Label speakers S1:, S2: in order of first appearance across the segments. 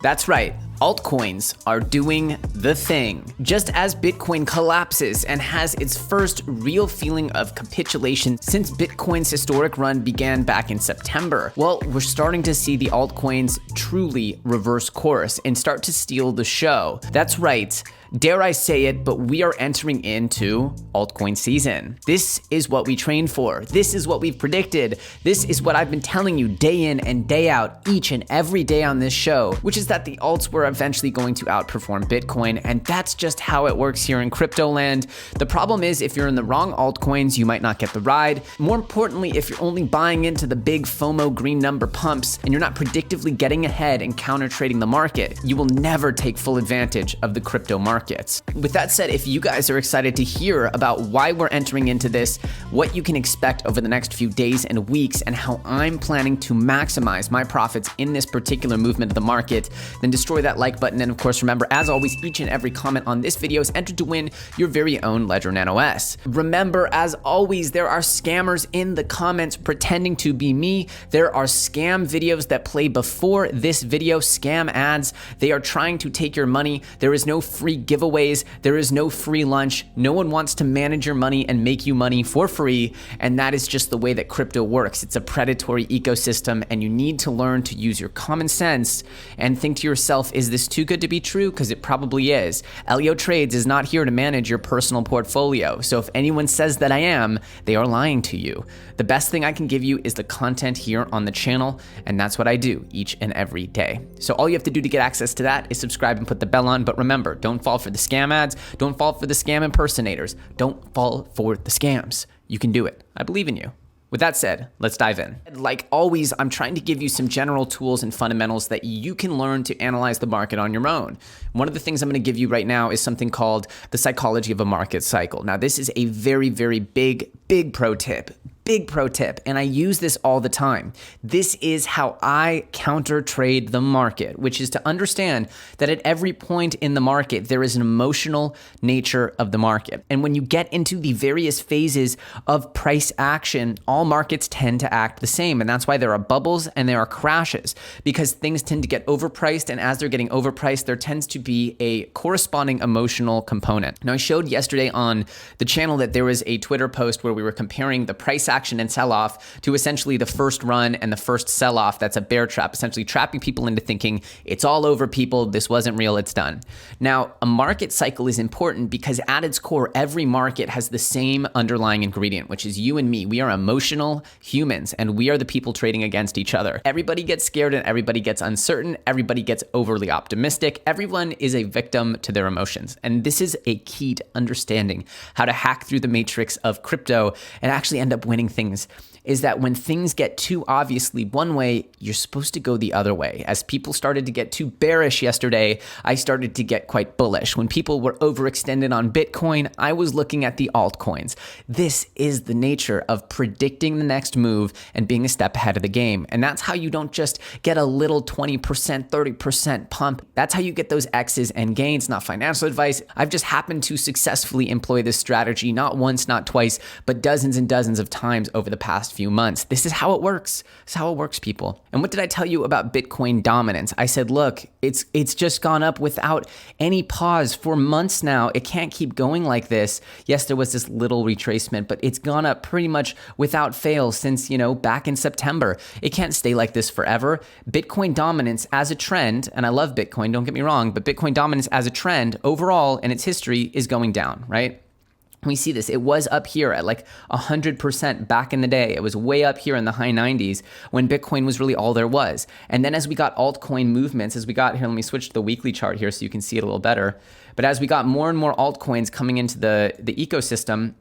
S1: That's right, altcoins are doing the thing. Just as Bitcoin collapses and has its first real feeling of capitulation since Bitcoin's historic run began back in September, well, we're starting to see the altcoins truly reverse course and start to steal the show. That's right. Dare I say it, but we are entering into altcoin season. This is what we trained for. This is what we've predicted. This is what I've been telling you day in and day out, each and every day on this show, which is that the alts were eventually going to outperform Bitcoin, and that's just how it works here in crypto land. The problem is if you're in the wrong altcoins, you might not get the ride. More importantly, if you're only buying into the big FOMO green number pumps and you're not predictively getting ahead and counter trading the market, you will never take full advantage of the crypto market. With that said, if you guys are excited to hear about why we're entering into this, what you can expect over the next few days and weeks, and how I'm planning to maximize my profits in this particular movement of the market, then destroy that like button. And of course, remember, as always, each and every comment on this video is entered to win your very own Ledger Nano S. Remember, as always, there are scammers in the comments pretending to be me. There are scam videos that play before this video, scam ads. They are trying to take your money. There is no free giveaways. There is no free lunch. No one wants to manage your money and make you money for free. And that is just the way that crypto works. It's a predatory ecosystem, and you need to learn to use your common sense and think to yourself, is this too good to be true? Because it probably is. Elio Trades is not here to manage your personal portfolio. So if anyone says that I am, they are lying to you. The best thing I can give you is the content here on the channel, and that's what I do each and every day. So all you have to do to get access to that is subscribe and put the bell on. But remember, don't fall for the scam ads. Don't fall for the scam impersonators. Don't fall for the scams. You can do it. I believe in you. With that said, let's dive in. Like always, I'm trying to give you some general tools and fundamentals that you can learn to analyze the market on your own. One of the things I'm going to give you right now is something called the psychology of a market cycle. Now, this is a very, very big pro tip. Big pro tip, and I use this all the time. This is how I counter trade the market, which is to understand that at every point in the market, there is an emotional nature of the market. And when you get into the various phases of price action, all markets tend to act the same. And that's why there are bubbles and there are crashes, because things tend to get overpriced. And as they're getting overpriced, there tends to be a corresponding emotional component. Now, I showed yesterday on the channel that there was a Twitter post where we were comparing the price action and sell-off to essentially the first run and the first sell-off. That's a bear trap, essentially trapping people into thinking it's all over, people, this wasn't real, it's done. Now, a market cycle is important because at its core, every market has the same underlying ingredient, which is you and me. We are emotional humans, and we are the people trading against each other. Everybody gets scared and everybody gets uncertain. Everybody gets overly optimistic. Everyone is a victim to their emotions. And this is a key to understanding how to hack through the matrix of crypto and actually end up winning things, is that when things get too obviously one way, you're supposed to go the other way. As people started to get too bearish yesterday, I started to get quite bullish. When people were overextended on Bitcoin, I was looking at the altcoins. This is the nature of predicting the next move and being a step ahead of the game. And that's how you don't just get a little 20%, 30% pump. That's how you get those X's and gains, not financial advice. I've just happened to successfully employ this strategy, not once, not twice, but dozens and dozens of times over the past few months. This is how it works. This is how it works, people. And what did I tell you about Bitcoin dominance? I said, look, it's just gone up without any pause for months now. It can't keep going like this. Yes, there was this little retracement, but it's gone up pretty much without fail since, back in September. It can't stay like this forever. Bitcoin dominance as a trend, and I love Bitcoin, don't get me wrong, but Bitcoin dominance as a trend overall in its history is going down, right? We see this. It was up here at like 100% back in the day. It was way up here in the high 90s when Bitcoin was really all there was. And then as we got altcoin movements, let me switch to the weekly chart here so you can see it a little better. But as we got more and more altcoins coming into the ecosystem,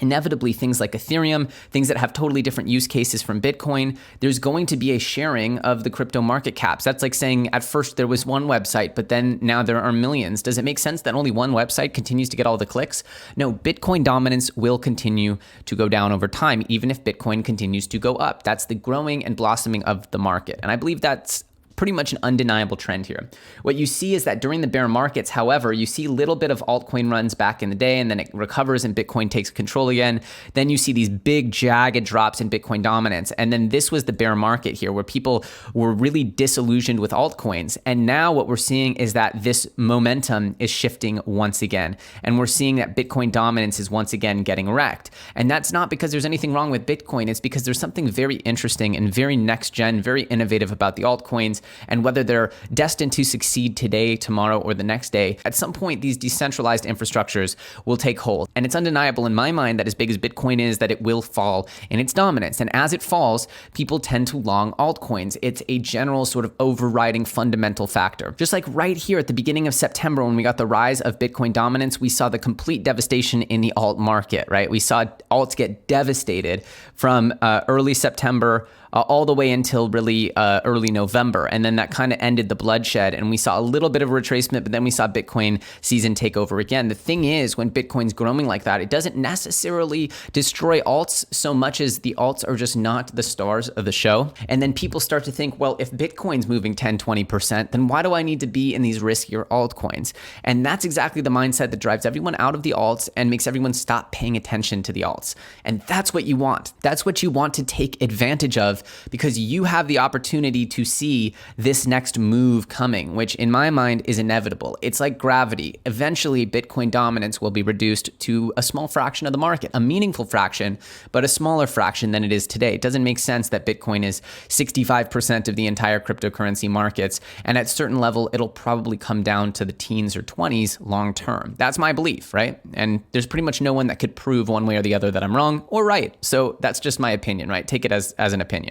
S1: inevitably things like Ethereum, things that have totally different use cases from Bitcoin, there's going to be a sharing of the crypto market caps. That's like saying at first there was one website, but then now there are millions. Does it make sense that only one website continues to get all the clicks? No, Bitcoin dominance will continue to go down over time, even if Bitcoin continues to go up. That's the growing and blossoming of the market. And I believe that's pretty much an undeniable trend here. What you see is that during the bear markets, however, you see a little bit of altcoin runs back in the day, and then it recovers and Bitcoin takes control again. Then you see these big jagged drops in Bitcoin dominance. And then this was the bear market here where people were really disillusioned with altcoins. And now what we're seeing is that this momentum is shifting once again. And we're seeing that Bitcoin dominance is once again getting wrecked. And that's not because there's anything wrong with Bitcoin. It's because there's something very interesting and very next gen, very innovative about the altcoins, and whether they're destined to succeed today, tomorrow, or the next day. At some point, these decentralized infrastructures will take hold. And it's undeniable in my mind that as big as Bitcoin is, that it will fall in its dominance. And as it falls, people tend to long altcoins. It's a general sort of overriding fundamental factor. Just like right here at the beginning of September, when we got the rise of Bitcoin dominance, we saw the complete devastation in the alt market, right? We saw alts get devastated from early September all the way until really early November. And then that kind of ended the bloodshed. And we saw a little bit of retracement, but then we saw Bitcoin season take over again. The thing is, when Bitcoin's growing like that, it doesn't necessarily destroy alts so much as the alts are just not the stars of the show. And then people start to think, well, if Bitcoin's moving 10, 20%, then why do I need to be in these riskier altcoins? And that's exactly the mindset that drives everyone out of the alts and makes everyone stop paying attention to the alts. And that's what you want. That's what you want to take advantage of, because you have the opportunity to see this next move coming, which in my mind is inevitable. It's like gravity. Eventually, Bitcoin dominance will be reduced to a small fraction of the market, a meaningful fraction, but a smaller fraction than it is today. It doesn't make sense that Bitcoin is 65% of the entire cryptocurrency markets, and at a certain level, it'll probably come down to the teens or 20s long term. That's my belief, right? And there's pretty much no one that could prove one way or the other that I'm wrong or right. So that's just my opinion, right? Take it as an opinion.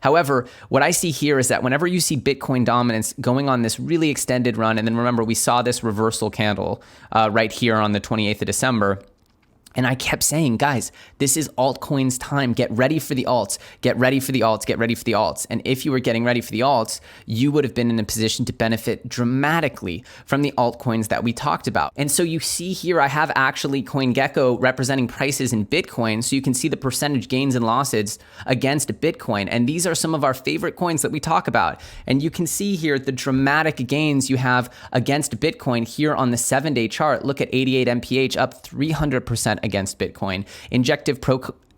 S1: However, what I see here is that whenever you see Bitcoin dominance going on this really extended run, and then remember, we saw this reversal candle right here on the 28th of December, and I kept saying, guys, this is altcoins time. Get ready for the alts. Get ready for the alts. Get ready for the alts. And if you were getting ready for the alts, you would have been in a position to benefit dramatically from the altcoins that we talked about. And so you see here, I have actually CoinGecko representing prices in Bitcoin. So you can see the percentage gains and losses against Bitcoin. And these are some of our favorite coins that we talk about. And you can see here the dramatic gains you have against Bitcoin here on the 7-day chart. Look at 88 MPH up 300% against Bitcoin.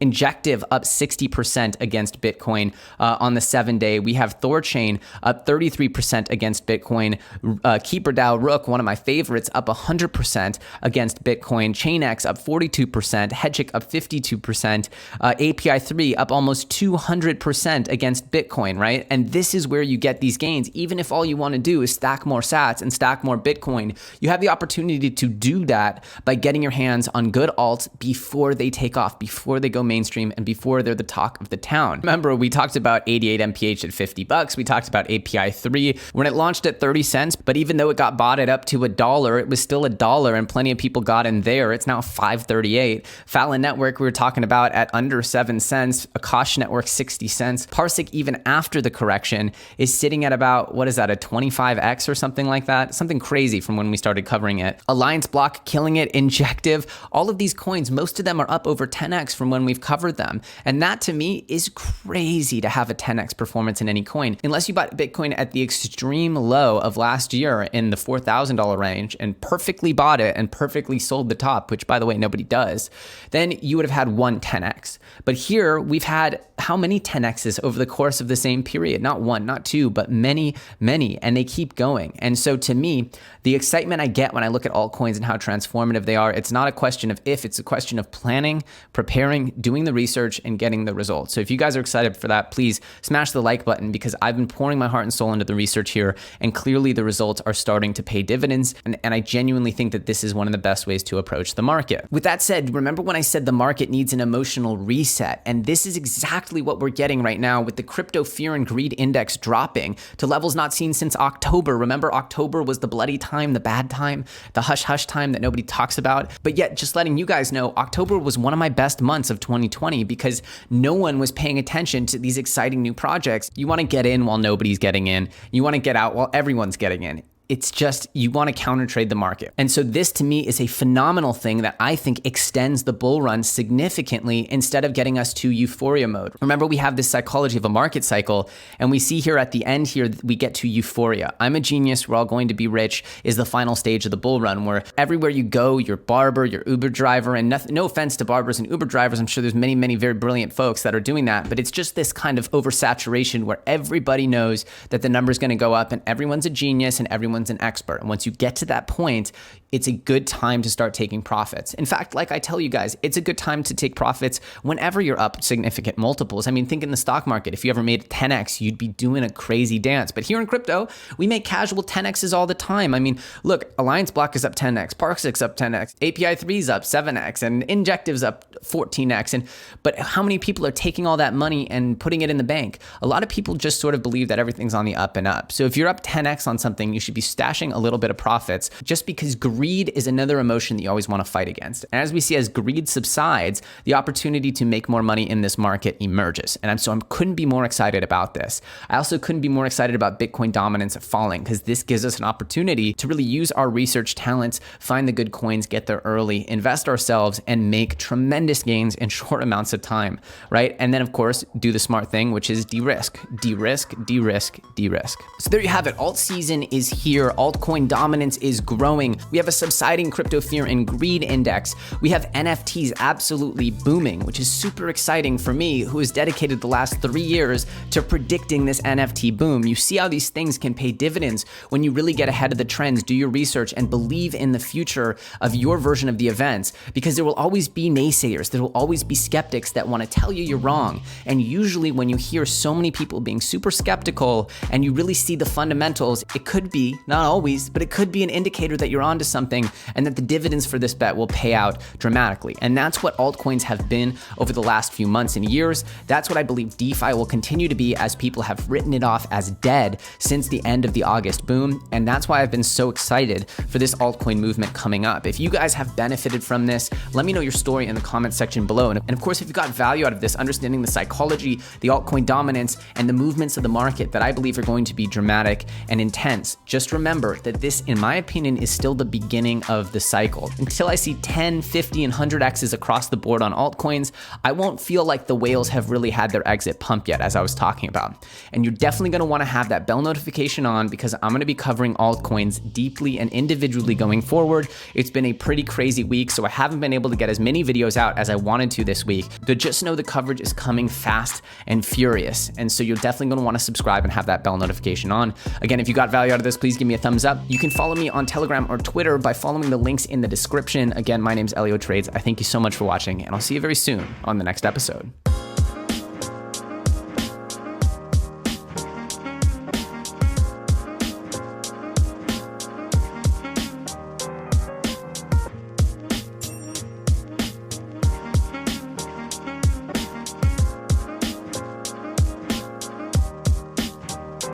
S1: Injective up 60% against Bitcoin on the 7-day. We have Thorchain up 33% against Bitcoin. KeeperDAO Rook, one of my favorites, up 100% against Bitcoin. ChainX up 42%. Hedgehog up 52%. API3 up almost 200% against Bitcoin, right? And this is where you get these gains. Even if all you want to do is stack more sats and stack more Bitcoin, you have the opportunity to do that by getting your hands on good alts before they take off, before they go mainstream, and before they're the talk of the town. Remember, we talked about 88 MPH at $50. We talked about API 3 when it launched at 30 cents, but even though it got botted up to $1, it was still $1, and plenty of people got in there. It's now $5.38. Fallon Network, we were talking about at under 7 cents. Akash Network, 60 cents. Parsec, even after the correction, is sitting at about, what is that, a 25x or something like that? Something crazy from when we started covering it. Alliance Block, killing it. Injective, all of these coins, most of them are up over 10x from when we've covered them. And that to me is crazy to have a 10x performance in any coin. Unless you bought Bitcoin at the extreme low of last year in the $4,000 range and perfectly bought it and perfectly sold the top, which by the way, nobody does, then you would have had one 10x. But here we've had how many 10x's over the course of the same period? Not one, not two, but many, and they keep going. And so to me, the excitement I get when I look at altcoins and how transformative they are, it's not a question of if, it's a question of planning, preparing, doing the research, and getting the results. So if you guys are excited for that, please smash the like button, because I've been pouring my heart and soul into the research here, and clearly the results are starting to pay dividends. And I genuinely think that this is one of the best ways to approach the market. With that said, remember when I said the market needs an emotional reset? And this is exactly what we're getting right now with the crypto fear and greed index dropping to levels not seen since October. Remember, October was the bloody time, the bad time, the hush time that nobody talks about. But yet, just letting you guys know, October was one of my best months of 2020 because no one was paying attention to these exciting new projects. You want to get in while nobody's getting in. You want to get out while everyone's getting in. It's just, you want to counter trade the market. And so this to me is a phenomenal thing that I think extends the bull run significantly instead of getting us to euphoria mode. Remember, we have this psychology of a market cycle, and we see here at the end here, we get to euphoria. I'm a genius, we're all going to be rich is the final stage of the bull run, where everywhere you go, your barber, your Uber driver, and no offense to barbers and Uber drivers, I'm sure there's many, many very brilliant folks that are doing that, but it's just this kind of oversaturation where everybody knows that the number's going to go up and everyone's a genius and everyone's an expert. And once you get to that point, it's a good time to start taking profits. In fact, like I tell you guys, it's a good time to take profits whenever you're up significant multiples. I mean, think in the stock market, if you ever made 10x, you'd be doing a crazy dance. But here in crypto, we make casual 10x's all the time. I mean, look, Alliance Block is up 10x, Parksix up 10x, API 3 is up 7x, and Injective's up 14x. But how many people are taking all that money and putting it in the bank? A lot of people just sort of believe that everything's on the up and up. So if you're up 10x on something, you should be stashing a little bit of profits, just because greed is another emotion that you always want to fight against. And as we see, as greed subsides, the opportunity to make more money in this market emerges. And I couldn't be more excited about this. I also couldn't be more excited about Bitcoin dominance falling, because this gives us an opportunity to really use our research talents, find the good coins, get there early, invest ourselves, and make tremendous gains in short amounts of time, right? And then of course, do the smart thing, which is de-risk, de-risk, de-risk, de-risk. So there you have it. Alt season is here. Altcoin dominance is growing. We have a subsiding crypto fear and greed index. We have NFTs absolutely booming, which is super exciting for me, who has dedicated the last 3 years to predicting this NFT boom. You see how these things can pay dividends when you really get ahead of the trends, do your research, and believe in the future of your version of the events, because there will always be naysayers. There will always be skeptics that want to tell you you're wrong. And usually when you hear so many people being super skeptical and you really see the fundamentals, it could be, not always, but it could be an indicator that you're onto something and that the dividends for this bet will pay out dramatically. And that's what altcoins have been over the last few months and years. That's what I believe DeFi will continue to be, as people have written it off as dead since the end of the August boom. And that's why I've been so excited for this altcoin movement coming up. If you guys have benefited from this, let me know your story in the comment section below. And of course, if you got value out of this, understanding the psychology, the altcoin dominance, and the movements of the market that I believe are going to be dramatic and intense, just remember that this, in my opinion, is still the beginning of the cycle. Until I see 10, 50, and 100x's across the board on altcoins, I won't feel like the whales have really had their exit pump yet, as I was talking about. And you're definitely going to want to have that bell notification on, because I'm going to be covering altcoins deeply and individually going forward. It's been a pretty crazy week, so I haven't been able to get as many videos out as I wanted to this week, but just know the coverage is coming fast and furious. And so you're definitely going to want to subscribe and have that bell notification on. Again, if you got value out of this, please give me a thumbs up. You can follow me on Telegram or Twitter by following the links in the description. Again, my name's Elio Trades. I thank you so much for watching, and I'll see you very soon on the next episode.